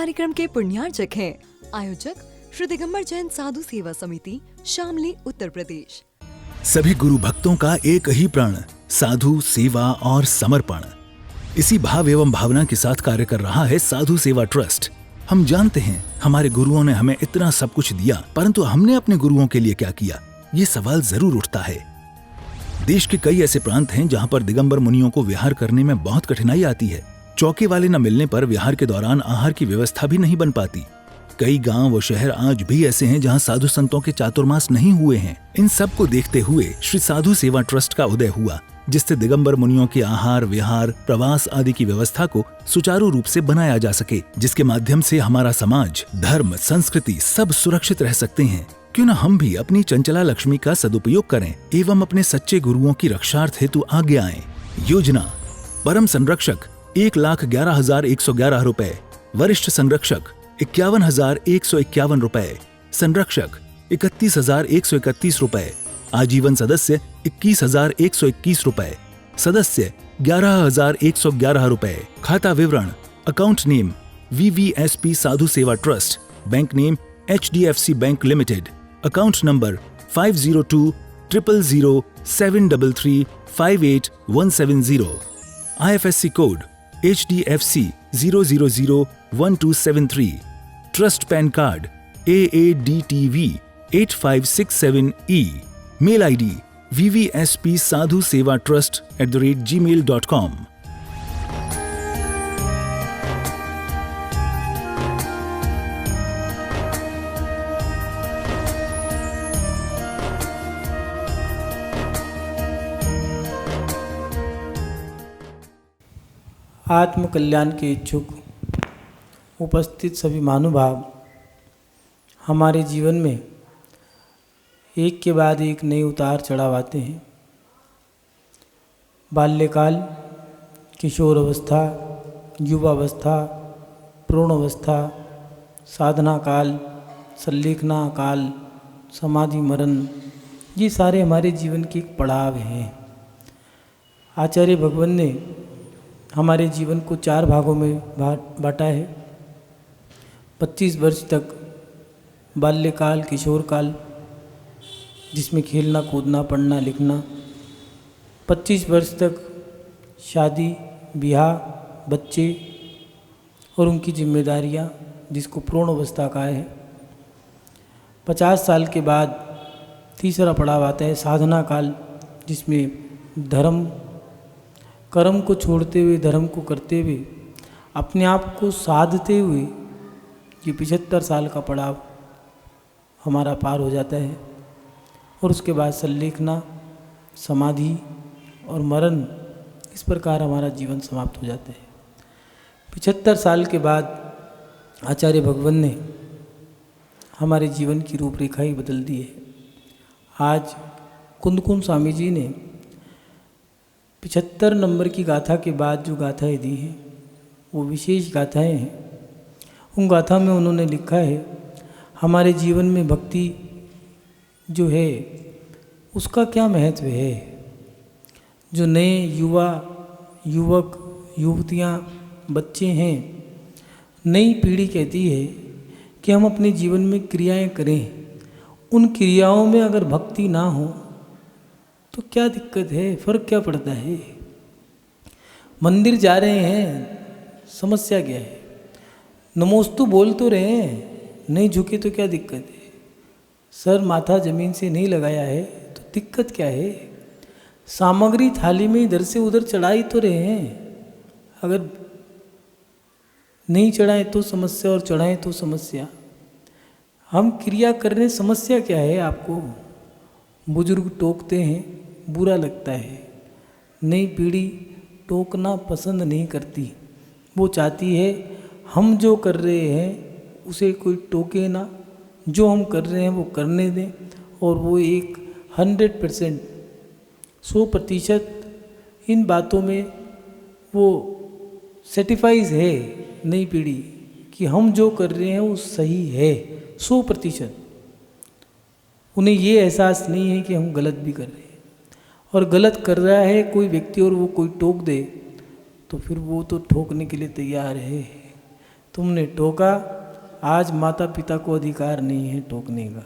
कार्यक्रम के पुण्यार्चक हैं आयोजक श्री दिगंबर जैन साधु सेवा समिति, शामली, उत्तर प्रदेश। सभी गुरु भक्तों का एक ही प्रण, साधु सेवा और समर्पण। इसी भाव एवं भावना के साथ कार्य कर रहा है साधु सेवा ट्रस्ट। हम जानते हैं हमारे गुरुओं ने हमें इतना सब कुछ दिया, परंतु हमने अपने गुरुओं के लिए क्या किया, ये सवाल जरूर उठता है। देश के कई ऐसे प्रांत हैं जहां पर दिगंबर मुनियों को विहार करने में बहुत कठिनाई आती है। चौकी वाले न मिलने पर विहार के दौरान आहार की व्यवस्था भी नहीं बन पाती। कई गांव व शहर आज भी ऐसे हैं जहां साधु संतों के चातुर्मास नहीं हुए हैं। इन सब को देखते हुए श्री साधु सेवा ट्रस्ट का उदय हुआ, जिससे दिगंबर मुनियों के आहार, विहार, प्रवास आदि की व्यवस्था को सुचारू रूप से बनाया जा सके, जिसके माध्यम से हमारा समाज, धर्म, संस्कृति सब सुरक्षित रह सकते हैं। क्यों न हम भी अपनी चंचला लक्ष्मी का सदुपयोग करें एवं अपने सच्चे गुरुओं की रक्षार्थ हेतु आगे आएं। योजना: परम संरक्षक 1,11,111 रुपए, वरिष्ठ संरक्षक 51,151 रुपए, संरक्षक 31,131 रुपए, आजीवन सदस्य 21,121 रुपए, सदस्य 11,111 रुपए। खाता विवरण: account name VVSP Sadhu Seva trust, bank name HDFC bank limited, account number 50200073358170, IFSC code HDFC 0001273, trust PAN card AADTV 8567E, mail ID vvspsadhusevatrust@gmail.com। आत्म कल्याण के इच्छुक उपस्थित सभी महानुभाव, हमारे जीवन में एक के बाद एक नए उतार चढ़ाव आते हैं। बाल्यकाल, किशोर अवस्था, युवावस्था, प्रौढ़ अवस्था, साधना काल, संलेखना काल, समाधि मरण, ये सारे हमारे जीवन के एक पड़ाव हैं। आचार्य भगवान ने हमारे जीवन को 4 भागों में बांटा है। 25 वर्ष तक बाल्यकाल, किशोर काल, जिसमें खेलना, कूदना, पढ़ना, लिखना। 25 वर्ष तक शादी, ब्याह, बच्चे और उनकी जिम्मेदारियां, जिसको प्रौढ़ अवस्था कहा है। 50 साल के बाद तीसरा पड़ाव आता है साधना काल, जिसमें धर्म, कर्म को छोड़ते हुए, धर्म को करते हुए, अपने आप को साधते हुए ये 75 साल का पड़ाव हमारा पार हो जाता है। और उसके बाद संलेखना, समाधि और मरण, इस प्रकार हमारा जीवन समाप्त हो जाता है। 75 साल के बाद आचार्य भगवान ने हमारे जीवन की रूपरेखा ही बदल दी है। आज कुंदकुंद स्वामी जी ने 75 नंबर की गाथा के बाद जो गाथाएँ दी हैं वो विशेष गाथाएँ हैं। उन गाथा में उन्होंने लिखा है हमारे जीवन में भक्ति जो है उसका क्या महत्व है। जो नए युवा, युवक, युवतियाँ, बच्चे हैं, नई पीढ़ी कहती है कि हम अपने जीवन में क्रियाएं करें। उन क्रियाओं में अगर भक्ति ना हो तो क्या दिक्कत है, फ़र्क क्या पड़ता है। मंदिर जा रहे हैं, समस्या क्या है। नमोस्तु बोल तो रहे हैं, नहीं झुके तो क्या दिक्कत है। सर माथा ज़मीन से नहीं लगाया है तो दिक्कत क्या है। सामग्री थाली में इधर से उधर चढ़ाई तो रहे हैं, अगर नहीं चढ़ाएं तो समस्या और चढ़ाएं तो समस्या। हम क्रिया कर रहे, समस्या क्या है आपको। बुजुर्ग टोकते हैं, बुरा लगता है। नई पीढ़ी टोकना पसंद नहीं करती, वो चाहती है हम जो कर रहे हैं उसे कोई टोके ना, जो हम कर रहे हैं वो करने दें। और वो एक 100%, 100% इन बातों में वो सेटिफाइज है नई पीढ़ी कि हम जो कर रहे हैं वो सही है 100%। उन्हें ये एहसास नहीं है कि हम गलत भी कर रहे हैं। और गलत कर रहा है कोई व्यक्ति और वो कोई टोक दे तो फिर वो तो ठोकने के लिए तैयार है। तुमने टोका, आज माता पिता को अधिकार नहीं है टोकने का।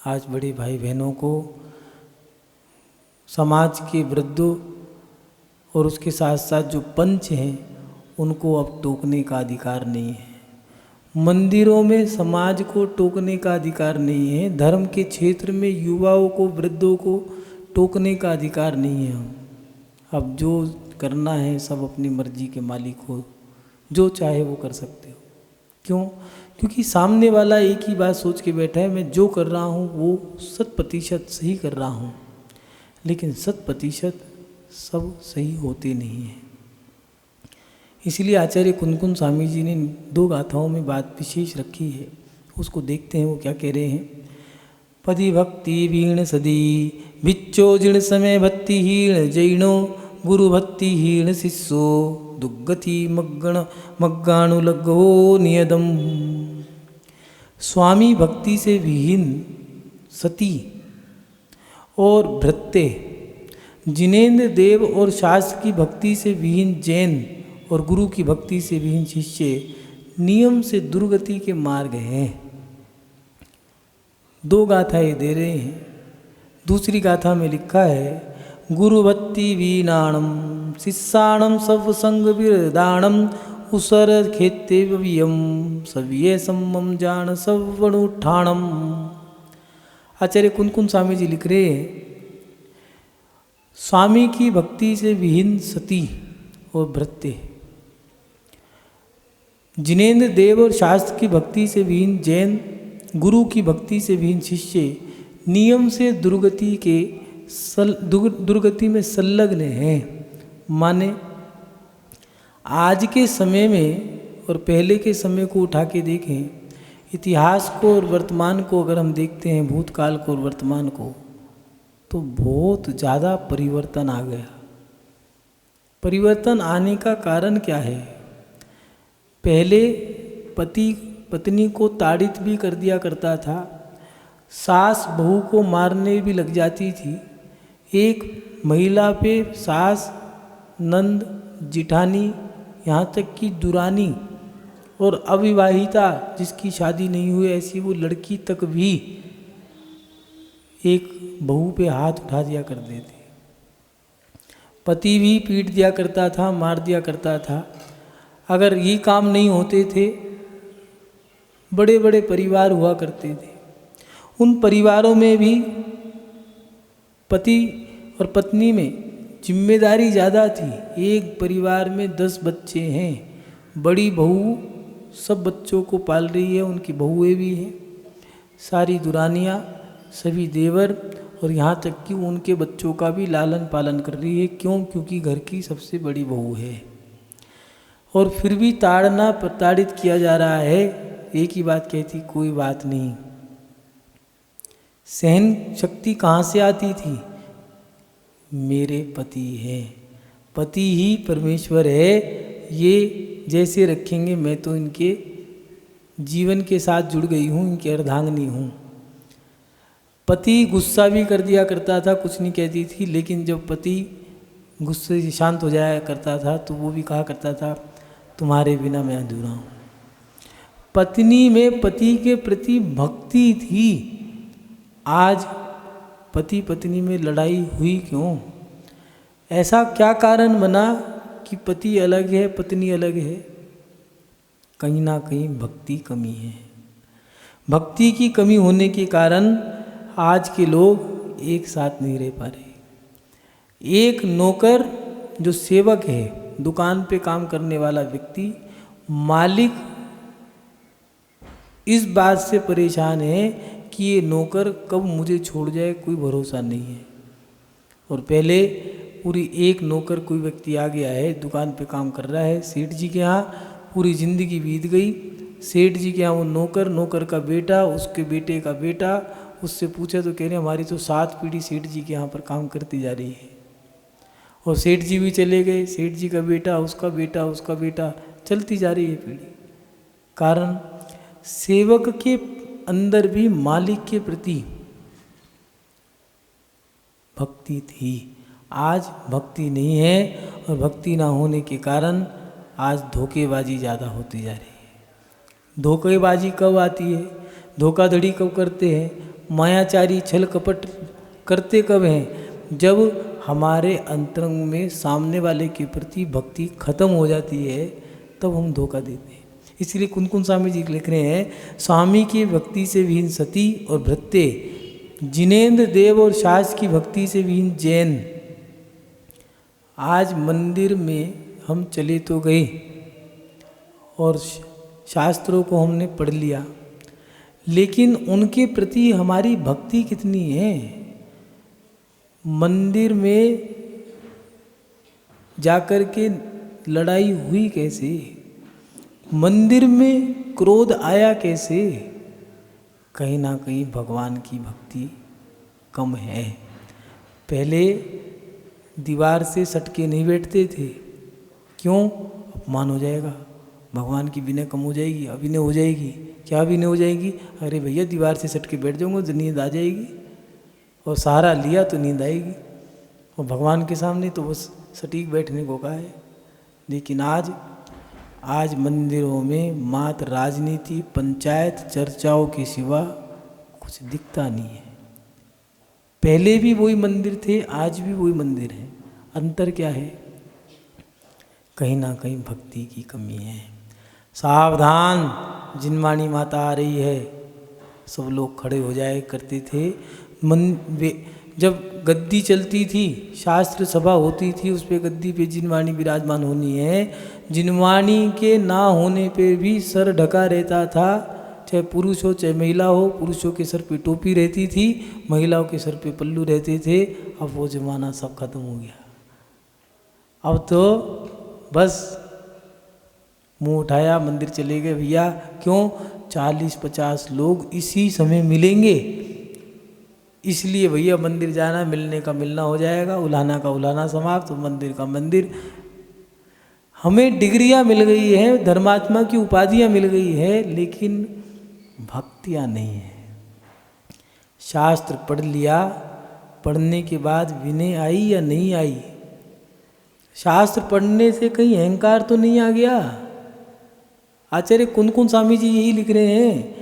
आज बड़े भाई बहनों को, समाज के वृद्धों और उसके साथ साथ जो पंच हैं उनको अब टोकने का अधिकार नहीं है। मंदिरों में समाज को टोकने का अधिकार नहीं है। धर्म के क्षेत्र में युवाओं को, वृद्धों को टोकने का अधिकार नहीं है। अब जो करना है सब अपनी मर्जी के मालिक हो, जो चाहे वो कर सकते हो। क्यों? क्योंकि सामने वाला एक ही बात सोच के बैठा है, मैं जो कर रहा हूँ वो 100% सही कर रहा हूँ। लेकिन 100% सब सही होते नहीं हैं। इसलिए आचार्य कुनकुन स्वामी जी ने 2 गाथाओं में बात विशेष रखी है, उसको देखते हैं वो क्या कह रहे हैं। पति भक्ति वीण सदी बिच्चो जिण समय भक्तिहीण जैनो गुरु भक्तिहीण शिष्यो दुर्गति मग्गाणु लगो नियदम। स्वामी भक्ति से विहीन सती और भृत्य, जिनेन्द्र देव और शास्त्र की भक्ति से विहीन जैन और गुरु की भक्ति से विहीन शिष्य नियम से दुर्गति के मार्ग हैं। 2 गाथाएं दे रहे हैं। दूसरी गाथा में लिखा है, गुरु भक्ति वीणाणम शिष्याणम सब संग विरदाणम उसर खेते वियम सव्ये सम्मम जान सवणुठाणम। आचार्य कुनकुन स्वामी जी लिख रहे हैं, स्वामी की भक्ति से विहीन सती और भृत्य, जिनेन्द्र देव और शास्त्र की भक्ति से विहीन जैन, गुरु की भक्ति से विहीन शिष्य नियम से दुर्गति में संलग्न हैं। माने आज के समय में और पहले के समय को उठा के देखें, इतिहास को और वर्तमान को अगर हम देखते हैं, भूतकाल को और वर्तमान को, तो बहुत ज़्यादा परिवर्तन आ गया। परिवर्तन आने का कारण क्या है? पहले पति पत्नी को ताड़ित भी कर दिया करता था, सास बहू को मारने भी लग जाती थी। एक महिला पे सास, नंद, जिठानी, यहाँ तक कि दुरानी और अविवाहिता जिसकी शादी नहीं हुई ऐसी वो लड़की तक भी एक बहू पे हाथ उठा दिया करते थे। पति भी पीट दिया करता था, मार दिया करता था। अगर ये काम नहीं होते थे, बड़े बड़े परिवार हुआ करते थे। उन परिवारों में भी पति और पत्नी में जिम्मेदारी ज़्यादा थी। एक परिवार में 10 बच्चे हैं, बड़ी बहू सब बच्चों को पाल रही है, उनकी बहुएं भी हैं, सारी दुरानियाँ, सभी देवर और यहाँ तक कि उनके बच्चों का भी लालन पालन कर रही है। क्यों? क्योंकि घर की सबसे बड़ी बहू है। और फिर भी ताड़ना प्रताड़ित किया जा रहा है। एक ही बात कहती, कोई बात नहीं। सहन शक्ति कहाँ से आती थी? मेरे पति है, पति ही परमेश्वर है, ये जैसे रखेंगे मैं तो इनके जीवन के साथ जुड़ गई हूँ, इनकी अर्धांगिनी हूँ। पति गुस्सा भी कर दिया करता था, कुछ नहीं कहती थी, लेकिन जब पति गुस्से से शांत हो जाया करता था तो वो भी कहा करता था, तुम्हारे बिना मैं अधूरा हूँ। पत्नी में पति के प्रति भक्ति थी। आज पति पत्नी में लड़ाई हुई क्यों? ऐसा क्या कारण बना कि पति अलग है, पत्नी अलग है? कहीं ना कहीं भक्ति कमी है। भक्ति की कमी होने के कारण आज के लोग एक साथ नहीं रह पा रहे। एक नौकर जो सेवक है, दुकान पे काम करने वाला व्यक्ति, मालिक इस बात से परेशान है कि ये नौकर कब मुझे छोड़ जाए, कोई भरोसा नहीं है। और पहले पूरी एक नौकर कोई व्यक्ति आ गया है, दुकान पे काम कर रहा है, सेठ जी के यहाँ पूरी ज़िंदगी बीत गई। सेठ जी के यहाँ वो नौकर, नौकर का बेटा, उसके बेटे का बेटा, उससे पूछा तो कह रहे हमारी तो 7 पीढ़ी सेठ जी के यहाँ पर काम करती जा रही है। और सेठ जी भी चले गए, सेठ जी का बेटा, उसका बेटा, उसका बेटा, चलती जा रही है पीढ़ी। कारण सेवक के अंदर भी मालिक के प्रति भक्ति थी। आज भक्ति नहीं है, और भक्ति ना होने के कारण आज धोखेबाजी ज़्यादा होती जा रही है। धोखेबाजी कब आती है, धोखाधड़ी कब करते हैं, मायाचारी छल कपट करते कब हैं, जब हमारे अंतरंग में सामने वाले के प्रति भक्ति खत्म हो जाती है, तब हम धोखा देते हैं। इसलिए कुनकुन स्वामी जी लिख रहे हैं, स्वामी की भक्ति से विहीन सती और भृत्य, जिनेन्द्र देव और शास की भक्ति से विहीन जैन। आज मंदिर में हम चले तो गए और शास्त्रों को हमने पढ़ लिया, लेकिन उनके प्रति हमारी भक्ति कितनी है। मंदिर में जाकर के लड़ाई हुई कैसे, मंदिर में क्रोध आया कैसे, कहीं ना कहीं भगवान की भक्ति कम है। पहले दीवार से सटके नहीं बैठते थे, क्यों, अपमान हो जाएगा, भगवान की विनय कम हो जाएगी, अभिनय हो जाएगी। क्या अभिनय हो जाएगी, अरे भैया दीवार से सटके बैठ जाऊंगा तो नींद आ जाएगी, और सहारा लिया तो नींद आएगी, और भगवान के सामने तो बस सटीक बैठने को कहा है। लेकिन आज मंदिरों में मात्र राजनीति, पंचायत, चर्चाओं के सिवा कुछ दिखता नहीं है। पहले भी वही मंदिर थे, आज भी वही मंदिर है। अंतर क्या है, कहीं ना कहीं भक्ति की कमी है। सावधान, जिनवाणी माता आ रही है। सब लोग खड़े हो जाए करते थे। जब गद्दी चलती थी, शास्त्र सभा होती थी, उस पे गद्दी पे जिनवाणी विराजमान होनी है। जिनवाणी के ना होने पे भी सर ढका रहता था, चाहे पुरुष हो चाहे महिला हो। पुरुषों के सर पे टोपी रहती थी, महिलाओं के सर पे पल्लू रहते थे। अब वो जमाना सब खत्म हो गया। अब तो बस मुंह उठाया, मंदिर चले गए भैया। क्यों, 40-50 लोग इसी समय मिलेंगे, इसलिए भैया मंदिर जाना, मिलने का मिलना हो जाएगा, उलाहना का उलाहना समाप्त, मंदिर का मंदिर। हमें डिग्रियां मिल गई हैं, धर्मात्मा की उपाधियां मिल गई है, लेकिन भक्तियां नहीं है। शास्त्र पढ़ लिया, पढ़ने के बाद विनय आई या नहीं आई। शास्त्र पढ़ने से कहीं अहंकार तो नहीं आ गया। आचार्य कुनकुन स्वामी जी यही लिख रहे हैं,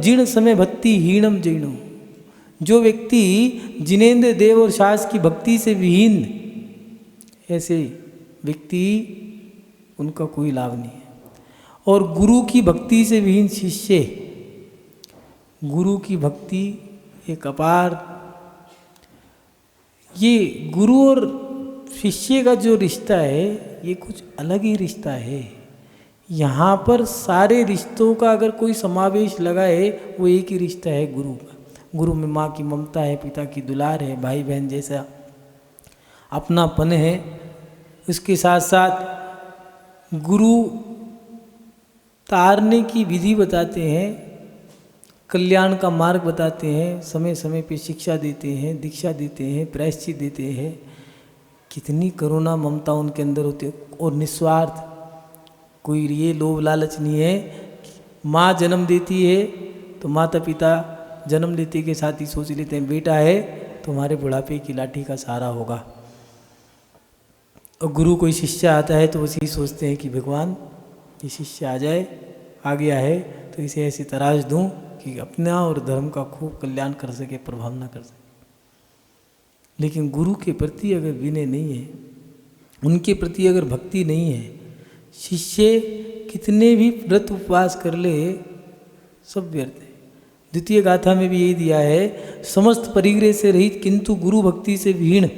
जीर्ण समय भक्ति हीणम जीर्णो। जो व्यक्ति जिनेन्द्र देव और शास की भक्ति से विहीन, ऐसे व्यक्ति, उनका कोई लाभ नहीं है। और गुरु की भक्ति से विहीन शिष्य, गुरु की भक्ति एक अपार, ये गुरु और शिष्य का जो रिश्ता है, ये कुछ अलग ही रिश्ता है। यहाँ पर सारे रिश्तों का अगर कोई समावेश लगाए, वो एक ही रिश्ता है गुरु का। गुरु में माँ की ममता है, पिता की दुलार है, भाई बहन जैसा अपनापन है। उसके साथ साथ गुरु तारने की विधि बताते हैं, कल्याण का मार्ग बताते हैं, समय समय पे शिक्षा देते हैं, दीक्षा देते हैं, प्रायश्चित देते हैं। कितनी करुणा ममता उनके अंदर होती है, और निस्वार्थ, कोई ये लोभ लालच नहीं है। माँ जन्म देती है तो माता पिता जन्म लेते के साथ ही सोच लेते हैं, बेटा है तो हमारे बुढ़ापे की लाठी का सहारा होगा। और गुरु कोई शिष्य आता है तो उसी सोचते हैं कि भगवान ये शिष्य आ जाए, आ गया है तो इसे ऐसी तराश दूं कि अपना और धर्म का खूब कल्याण कर सके, प्रभाव ना कर सके। लेकिन गुरु के प्रति अगर विनय नहीं है, उनके प्रति अगर भक्ति नहीं है, शिष्य कितने भी व्रत उपवास कर ले, सब व्यर्थ है। द्वितीय गाथा में भी यही दिया है, समस्त परिग्रह से रहित किंतु गुरु भक्ति से विहीन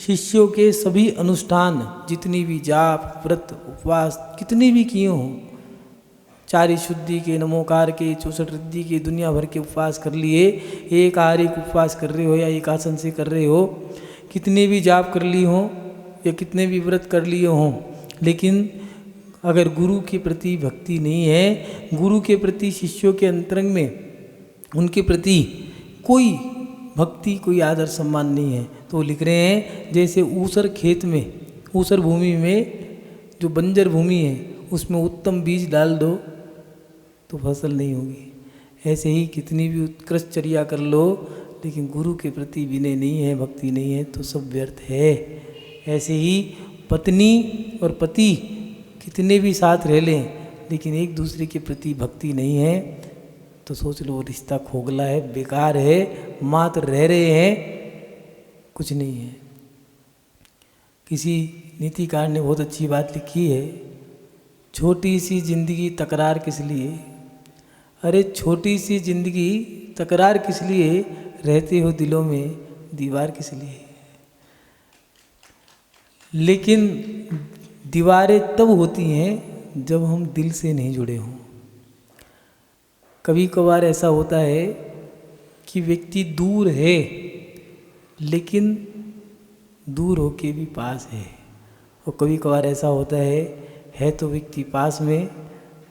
शिष्यों के सभी अनुष्ठान, जितनी भी जाप व्रत उपवास कितने भी किए हों, 4 शुद्धि के, नमोकार के, 64 रिद्धि के, दुनिया भर के उपवास कर लिए, एक आहार एक उपवास कर रहे हो या एक आसन से कर रहे हो, कितने भी जाप कर ली हो या कितने भी व्रत कर लिए हों, लेकिन अगर गुरु के प्रति भक्ति नहीं है, गुरु के प्रति शिष्यों के अंतरंग में उनके प्रति कोई भक्ति, कोई आदर सम्मान नहीं है, तो लिख रहे हैं जैसे ऊसर खेत में, ऊसर भूमि में जो बंजर भूमि है उसमें उत्तम बीज डाल दो तो फसल नहीं होगी। ऐसे ही कितनी भी उत्कृष्ट चर्या कर लो, लेकिन गुरु के प्रति विनय नहीं है, भक्ति नहीं है, तो सब व्यर्थ है। ऐसे ही पत्नी और पति कितने भी साथ रह लें लेकिन एक दूसरे के प्रति भक्ति नहीं है तो सोच लो वो रिश्ता खोखला है, बेकार है, मात्र रह रहे हैं, कुछ नहीं है। किसी नीतिकार ने बहुत अच्छी बात लिखी है, छोटी सी जिंदगी तकरार किस लिए। अरे छोटी सी जिंदगी तकरार किस लिए, रहते हो दिलों में दीवार किस लिए। लेकिन दीवारें तब होती हैं जब हम दिल से नहीं जुड़े हों। कभी कभार ऐसा होता है कि व्यक्ति दूर है लेकिन दूर होके भी पास है, और कभी कभार ऐसा होता है तो व्यक्ति पास में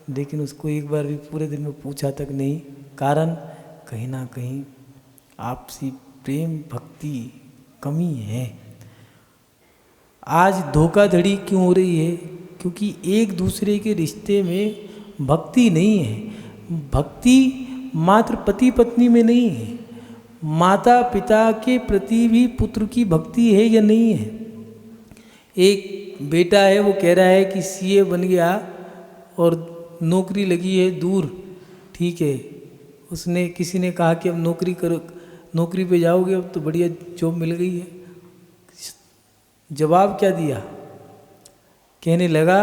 लेकिन उसको एक बार भी पूरे दिन में पूछा तक नहीं। कारण कहीं ना कहीं आपसी प्रेम भक्ति कमी है। आज धोखाधड़ी क्यों हो रही है, क्योंकि एक दूसरे के रिश्ते में भक्ति नहीं है। भक्ति मात्र पति पत्नी में नहीं है, माता पिता के प्रति भी पुत्र की भक्ति है या नहीं है। एक बेटा है वो कह रहा है कि सीए बन गया और नौकरी लगी है दूर, ठीक है। उसने किसी ने कहा कि अब नौकरी करो, नौकरी पे जाओगे, अब तो बढ़िया जॉब मिल गई है। जवाब क्या दिया, कहने लगा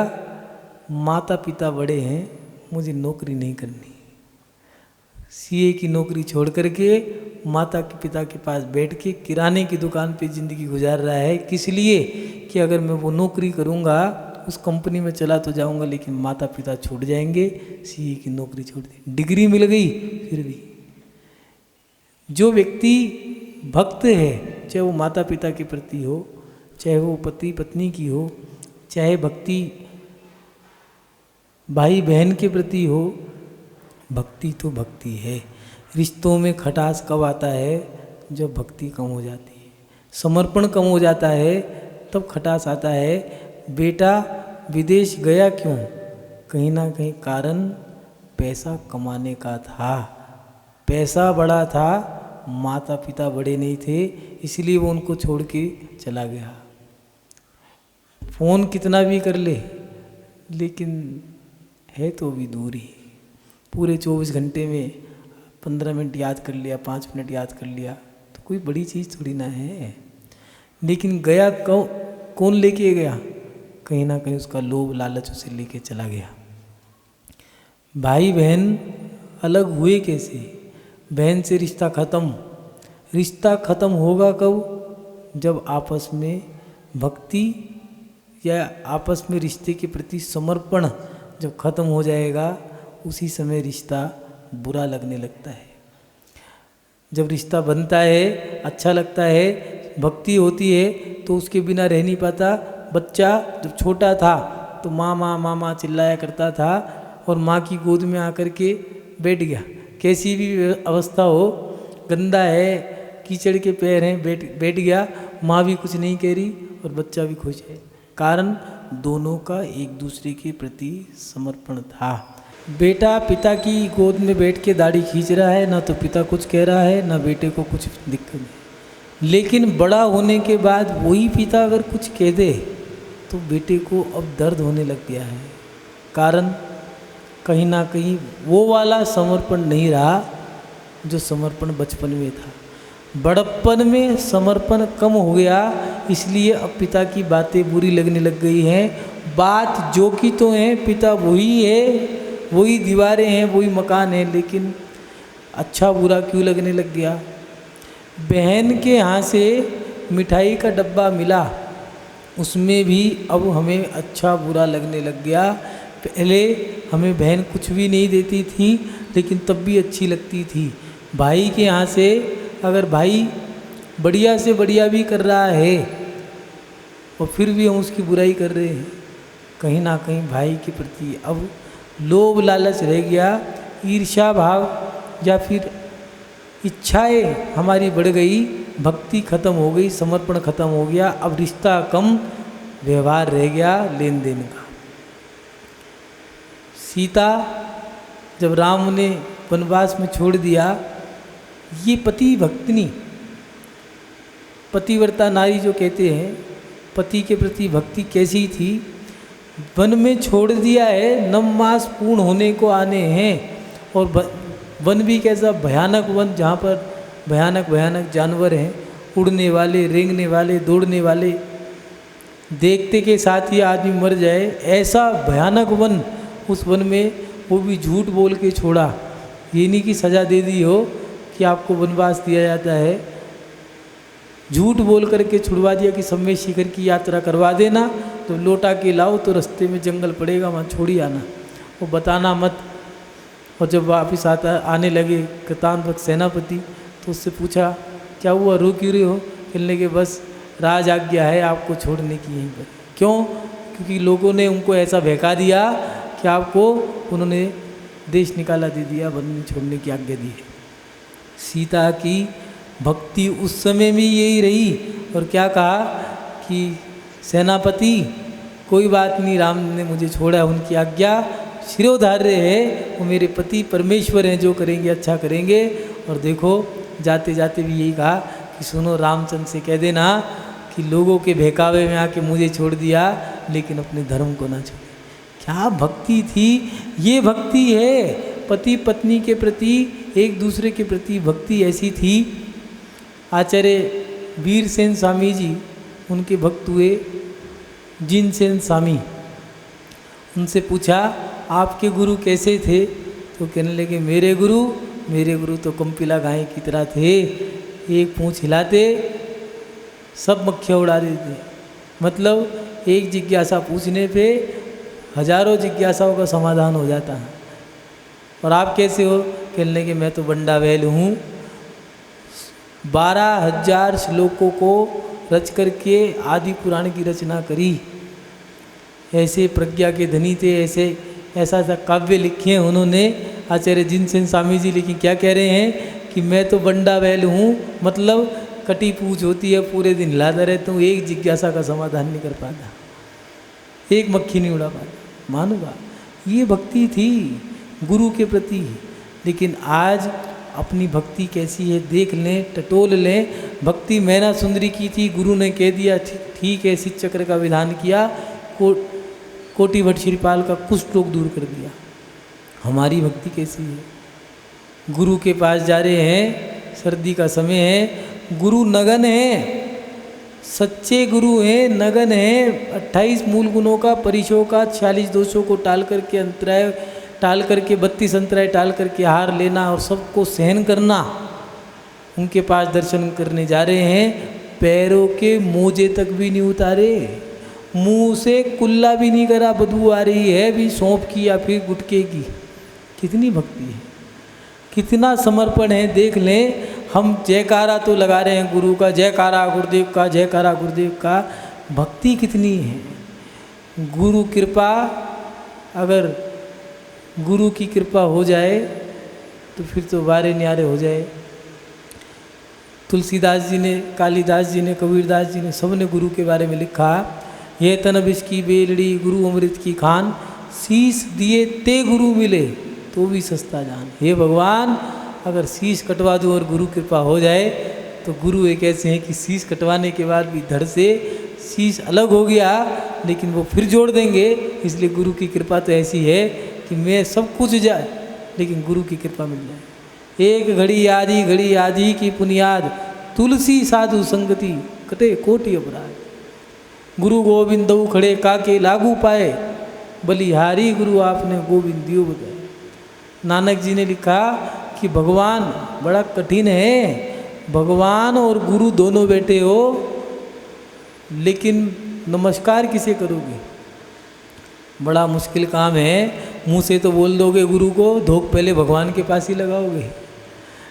माता पिता बड़े हैं, मुझे नौकरी नहीं करनी। सीए की नौकरी छोड़ करके माता के पिता के पास बैठ के किराने की दुकान पे ज़िंदगी गुजार रहा है। किस लिए कि अगर मैं वो नौकरी करूँगा उस कंपनी में चला तो जाऊँगा लेकिन माता पिता छूट जाएंगे, सीए की नौकरी छोड़ दी। डिग्री मिल गई फिर भी। जो व्यक्ति भक्त है, चाहे वो माता पिता के प्रति हो, चाहे वो पति पत्नी की हो, चाहे भक्ति भाई बहन के प्रति हो, भक्ति तो भक्ति है। रिश्तों में खटास कब आता है, जब भक्ति कम हो जाती है, समर्पण कम हो जाता है, तब खटास आता है। बेटा विदेश गया क्यों, कहीं ना कहीं कारण पैसा कमाने का था। पैसा बड़ा था, माता पिता बड़े नहीं थे, इसलिए वो उनको छोड़ के चला गया। फ़ोन कितना भी कर ले लेकिन है तो भी दूर ही। पूरे 24 घंटे में 15 मिनट याद कर लिया, 5 मिनट याद कर लिया तो कोई बड़ी चीज़ थोड़ी ना है। लेकिन गया कौन लेके गया, कहीं ना कहीं उसका लोभ लालच उसे लेके चला गया। भाई बहन अलग हुए कैसे, बहन से रिश्ता ख़त्म। रिश्ता ख़त्म होगा कब, जब आपस में भक्ति या आपस में रिश्ते के प्रति समर्पण जब ख़त्म हो जाएगा, उसी समय रिश्ता बुरा लगने लगता है। जब रिश्ता बनता है अच्छा लगता है, भक्ति होती है तो उसके बिना रह नहीं पाता। बच्चा जब छोटा था तो माँ माँ माँ माँ चिल्लाया करता था और माँ की गोद में आकर के बैठ गया। कैसी भी अवस्था हो, गंदा है, कीचड़ के पैर हैं, बैठ गया, माँ भी कुछ नहीं कह रही और बच्चा भी खुश है। कारण दोनों का एक दूसरे के प्रति समर्पण था। बेटा पिता की गोद में बैठ के दाढ़ी खींच रहा है, ना तो पिता कुछ कह रहा है ना बेटे को कुछ दिक्कत नहीं। लेकिन बड़ा होने के बाद वही पिता अगर कुछ कह दे तो बेटे को अब दर्द होने लग गया है। कारण कहीं ना कहीं वो वाला समर्पण नहीं रहा जो समर्पण बचपन में था। बड़प्पन में समर्पण कम हो गया, इसलिए अब पिता की बातें बुरी लगने लग गई हैं। बात जो की तो है, पिता वही है, वही दीवारें हैं, वही मकान है, लेकिन अच्छा बुरा क्यों लगने लग गया। बहन के यहाँ से मिठाई का डब्बा मिला, उसमें भी अब हमें अच्छा बुरा लगने लग गया। पहले हमें बहन कुछ भी नहीं देती थी लेकिन तब भी अच्छी लगती थी। भाई के यहाँ से अगर भाई बढ़िया से बढ़िया भी कर रहा है और फिर भी हम उसकी बुराई कर रहे हैं, कहीं ना कहीं भाई के प्रति अब लोभ लालच रह गया, ईर्ष्या भाव या फिर इच्छाएं हमारी बढ़ गई, भक्ति खत्म हो गई, समर्पण खत्म हो गया। अब रिश्ता कम, व्यवहार रह गया लेन देन का। सीता जब राम ने वनवास में छोड़ दिया, ये पति भक्तिनी पतिव्रता नारी जो कहते हैं, पति के प्रति भक्ति कैसी थी। वन में छोड़ दिया है, 9 मास पूर्ण होने को आने हैं, और वन भी कैसा भयानक वन, जहाँ पर भयानक भयानक जानवर हैं, उड़ने वाले, रेंगने वाले, दौड़ने वाले, देखते के साथ ही आदमी मर जाए, ऐसा भयानक वन। उस वन में वो भी झूठ बोल के छोड़ा। ये नहीं कि सज़ा दे दी हो कि आपको वनवास दिया जाता है, झूठ बोल करके छुड़वा दिया कि सम्मेद शिखर की यात्रा करवा देना, तो लौटा के लाओ तो रास्ते में जंगल पड़ेगा, वहाँ छोड़ ही आना, वो बताना मत। और जब वापिस आने लगे कृतांत सेनापति, तो उससे पूछा क्या हुआ, रो क्यों रहे हो? कहने के बस राज आज्ञा है आपको छोड़ने की यहीं पर। क्यों? क्योंकि लोगों ने उनको ऐसा बहका दिया कि आपको उन्होंने देश निकाला दे दिया, वन में छोड़ने की आज्ञा दी है। सीता की भक्ति उस समय में यही रही, और क्या कहा कि सेनापति कोई बात नहीं, राम ने मुझे छोड़ा, उनकी आज्ञा शिरोधार्य है, वो मेरे पति परमेश्वर हैं, जो करेंगे अच्छा करेंगे। और देखो जाते जाते भी यही कहा कि सुनो, रामचंद्र से कह देना कि लोगों के बहकावे में आके मुझे छोड़ दिया, लेकिन अपने धर्म को ना छोड़े। क्या भक्ति थी! ये भक्ति है, पति पत्नी के प्रति, एक दूसरे के प्रति भक्ति ऐसी थी। आचार्य वीरसेन स्वामी जी उनके भक्त हुए, जिनसेन स्वामी। उनसे पूछा आपके गुरु कैसे थे? तो कहने लगे मेरे गुरु तो कंपिला गाय की तरह थे, एक पूंछ हिलाते सब मक्खियाँ उड़ा देते। मतलब एक जिज्ञासा पूछने पे हजारों जिज्ञासाओं का समाधान हो जाता है। और आप कैसे हो? कहने लगे मैं तो बंडा बैल हूँ, 12,000 श्लोकों को रच करके आदि पुराण की रचना करी, ऐसे प्रज्ञा के धनी थे, ऐसा काव्य लिखे हैं उन्होंने आचार्य जिनसेन स्वामी जी। लेकिन क्या कह रहे हैं कि मैं तो बंडा बैल हूँ, मतलब कटी पूछ होती है, पूरे दिन हिलाता रहता हूँ, एक जिज्ञासा का समाधान नहीं कर पाता, एक मक्खी नहीं उड़ा पाता। मानूंगा ये भक्ति थी गुरु के प्रति। लेकिन आज अपनी भक्ति कैसी है देख लें, टटोल लें। भक्ति मैना सुंदरी की थी, गुरु ने कह दिया ठीक है, शीत चक्र का विधान किया, कोटि भट्ट श्रीपाल का कुष्ठ रोग दूर कर दिया। हमारी भक्ति कैसी है? गुरु के पास जा रहे हैं, सर्दी का समय है, गुरु नगन है, सच्चे गुरु हैं, नगन हैं, 28 मूल गुणों का, परिशों का, 46 दोषों को टाल करके, अंतराय टाल करके, 32 अंतराय टाल करके हार लेना और सबको सहन करना। उनके पास दर्शन करने जा रहे हैं, पैरों के मोजे तक भी नहीं उतारे, मुंह से कुल्ला भी नहीं करा, बदबू आ रही है भी सौंफ की या फिर गुटके की। कितनी भक्ति है, कितना समर्पण है, देख लें। हम जयकारा तो लगा रहे हैं गुरु का, जयकारा गुरुदेव का, जयकारा गुरुदेव का, भक्ति कितनी है। गुरु कृपा, अगर गुरु की कृपा हो जाए तो फिर तो बारे न्यारे हो जाए। तुलसीदास जी ने, कालिदास जी ने, कबीरदास जी ने, सब ने गुरु के बारे में लिखा। ये तन विष की बेलड़ी, गुरु अमृत की खान, शीश दिए ते गुरु मिले तो भी सस्ता जान। हे भगवान, अगर शीश कटवा दूँ और गुरु कृपा हो जाए तो गुरु एक ऐसे हैं कि शीश कटवाने के बाद भी धड़ से शीश अलग हो गया लेकिन वो फिर जोड़ देंगे। इसलिए गुरु की कृपा तो ऐसी है कि मैं सब कुछ जाए लेकिन गुरु की कृपा मिल जाए। एक घड़ी आदि की पुनियाद, तुलसी साधु संगति कटे कोटि अपराध। गुरु गोविंद दऊ खड़े काके लागू पाए, बलिहारी गुरु आपने गोविंद दियो बताए। नानक जी ने लिखा कि भगवान बड़ा कठिन है, भगवान और गुरु दोनों बैठे हो लेकिन नमस्कार किसे करोगे? बड़ा मुश्किल काम है। मुंह से तो बोल दोगे गुरु को, धोख पहले भगवान के पास ही लगाओगे।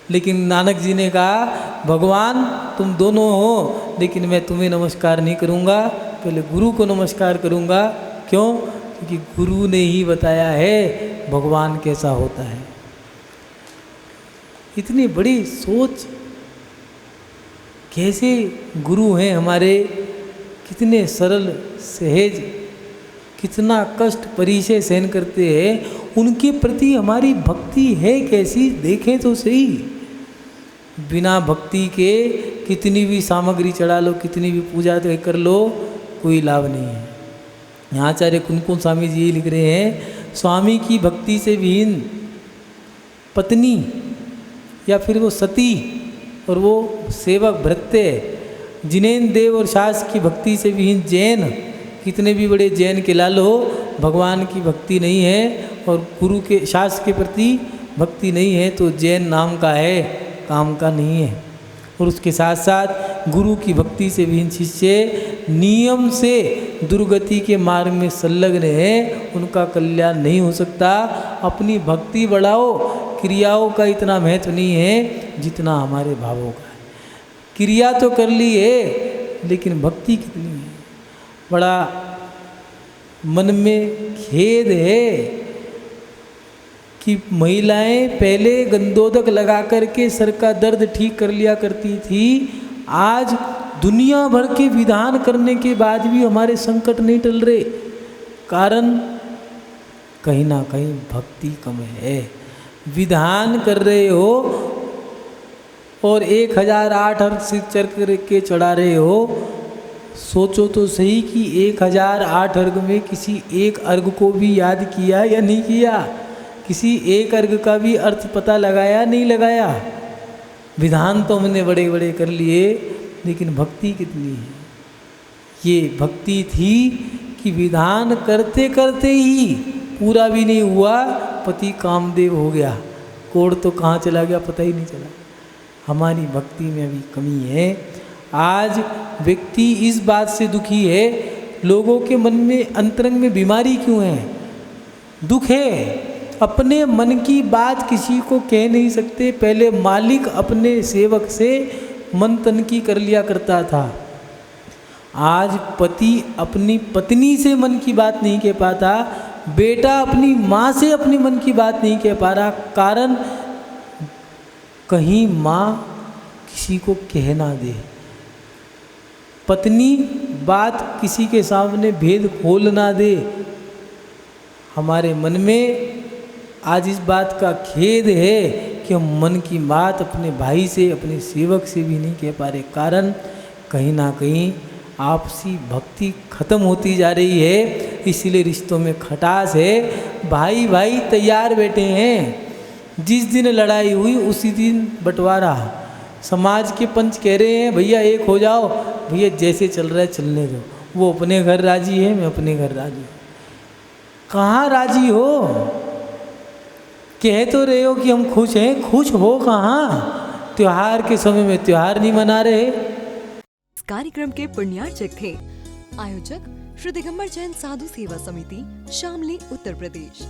लेकिन नानक जी ने कहा भगवान तुम दोनों हो लेकिन मैं तुम्हें नमस्कार नहीं करूँगा, पहले गुरु को नमस्कार करूँगा। क्यों? क्योंकि गुरु ने ही बताया है भगवान कैसा होता है। इतनी बड़ी सोच, कैसे गुरु हैं हमारे, कितने सरल सहज, कितना कष्ट परिचय सहन करते हैं, उनके प्रति हमारी भक्ति है कैसी, देखें तो सही। बिना भक्ति के कितनी भी सामग्री चढ़ा लो, कितनी भी पूजा कर लो, कोई लाभ नहीं है। यहाँ आचार्य कुंकुम स्वामी जी लिख रहे हैं, स्वामी की भक्ति से विहीन पत्नी या फिर वो सती और वो सेवक भृत्य, जिनेन्द्र देव और शास्त्र की भक्ति से विहीन जैन, कितने भी बड़े जैन के लाल हो, भगवान की भक्ति नहीं है और गुरु के शास्त्र के प्रति भक्ति नहीं है तो जैन नाम का है, काम का नहीं है। और उसके साथ साथ गुरु की भक्ति से विहीन शिष्य नियम से दुर्गति के मार्ग में संलग्न है, उनका कल्याण नहीं हो सकता। अपनी भक्ति बढ़ाओ, क्रियाओं का इतना महत्व नहीं है जितना हमारे भावों का है। क्रिया तो कर ली है लेकिन भक्ति कितनी है। बड़ा मन में खेद है कि महिलाएं पहले गंदोदक लगा करके सर का दर्द ठीक कर लिया करती थी, आज दुनिया भर के विधान करने के बाद भी हमारे संकट नहीं टल रहे। कारण कहीं ना कहीं भक्ति कम है। विधान कर रहे हो और 1008 अर्घ सिर करके चढ़ा रहे हो, सोचो तो सही कि 1008 अर्घ में किसी एक अर्घ को भी याद किया या नहीं किया, किसी एक अर्घ का भी अर्थ पता लगाया नहीं लगाया। विधान तो हमने बड़े बड़े कर लिए लेकिन भक्ति कितनी है। ये भक्ति थी कि विधान करते करते ही पूरा भी नहीं हुआ, पति कामदेव हो गया, कोढ़ तो कहाँ चला गया पता ही नहीं चला। हमारी भक्ति में अभी कमी है। आज व्यक्ति इस बात से दुखी है, लोगों के मन में अंतरंग में बीमारी क्यों है, दुख है। अपने मन की बात किसी को कह नहीं सकते। पहले मालिक अपने सेवक से मन तन की कर लिया करता था, आज पति अपनी पत्नी से मन की बात नहीं कह पाता, बेटा अपनी माँ से अपनी मन की बात नहीं कह पा रहा। कारण कहीं माँ किसी को कह ना दे, पत्नी बात किसी के सामने भेद खोल ना दे। हमारे मन में आज इस बात का खेद है कि हम मन की बात अपने भाई से, अपने सेवक से भी नहीं कह पा रहे। कारण कहीं ना कहीं आपसी भक्ति खत्म होती जा रही है, इसीलिए रिश्तों में खटास है। भाई भाई तैयार बैठे हैं, जिस दिन लड़ाई हुई उसी दिन बंटवारा। समाज के पंच कह रहे हैं भैया एक हो जाओ, भैया जैसे चल रहा है चलने दो। वो अपने घर राजी है, मैं अपने घर राजी हूँ। कहाँ राजी हो? कह तो रहे हो कि हम खुश हैं, खुश हो कहाँ? त्योहार के समय में त्योहार नहीं मना रहे। इस कार्यक्रम के पुण्यार्चक थे आयोजक श्री दिगंबर जैन साधु सेवा समिति, शामली, उत्तर प्रदेश।